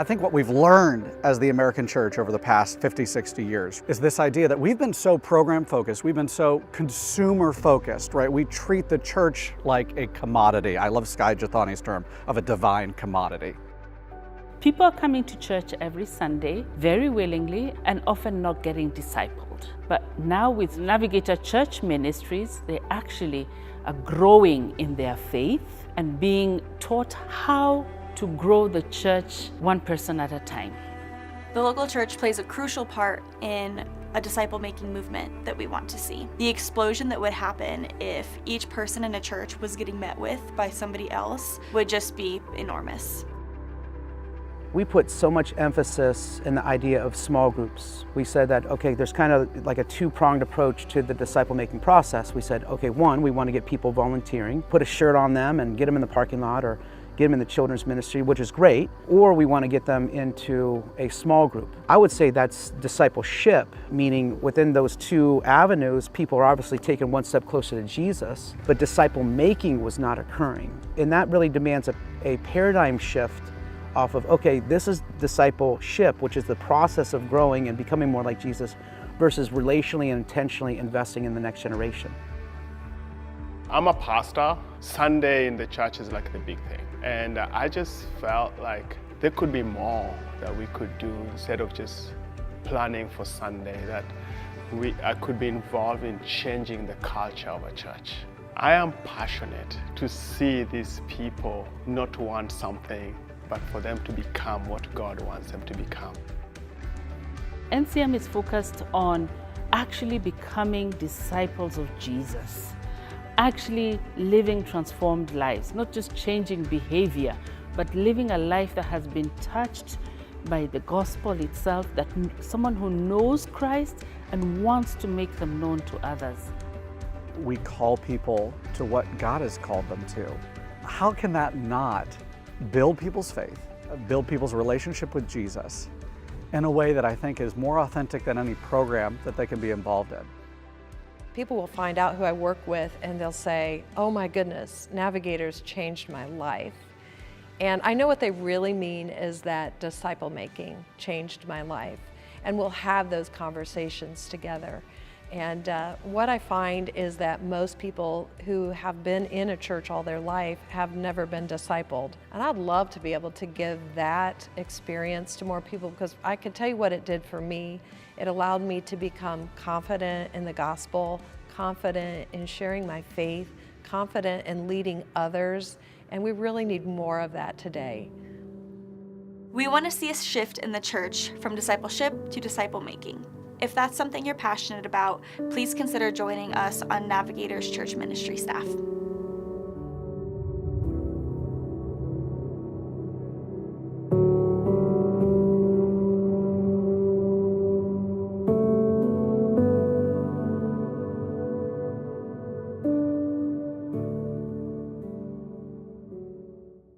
I think what we've learned as the American church over the past 50, 60 years is this idea that we've been so program focused, we've been so consumer focused, right? We treat the church like a commodity. I love Skye Jethani's term of a divine commodity. People are coming to church every Sunday very willingly and often not getting discipled. But now with Navigators Church Ministries, they actually are growing in their faith and being taught how to grow the church one person at a time. The local church plays a crucial part in a disciple-making movement that we want to see. The explosion that would happen if each person in a church was getting met with by somebody else would just be enormous. We put so much emphasis in the idea of small groups. We said that, okay, there's kind of like a two-pronged approach to the disciple-making process. We said, okay, one, we want to get people volunteering, put a shirt on them and get them in the parking lot or get them in the children's ministry, which is great, or we want to get them into a small group. I would say that's discipleship, meaning within those two avenues, people are obviously taking one step closer to Jesus, but disciple-making was not occurring. And that really demands a paradigm shift off of, okay, this is discipleship, which is the process of growing and becoming more like Jesus, versus relationally and intentionally investing in the next generation. I'm a pastor. Sunday in the church is like the big thing. And I just felt like there could be more that we could do instead of just planning for Sunday, that I could be involved in changing the culture of a church. I am passionate to see these people not want something, but for them to become what God wants them to become. NCM is focused on actually becoming disciples of Jesus, actually living transformed lives, not just changing behavior, but living a life that has been touched by the gospel itself, that someone who knows Christ and wants to make them known to others. We call people to what God has called them to. How can that not build people's faith, build people's relationship with Jesus in a way that I think is more authentic than any program that they can be involved in? People will find out who I work with and they'll say, oh my goodness, Navigators changed my life. And I know what they really mean is that disciple making changed my life. And we'll have those conversations together. And what I find is that most people who have been in a church all their life have never been discipled. And I'd love to be able to give that experience to more people, because I can tell you what it did for me. It allowed me to become confident in the gospel, confident in sharing my faith, confident in leading others, and we really need more of that today. We want to see a shift in the church from discipleship to disciple making. If that's something you're passionate about, please consider joining us on Navigators Church Ministry staff.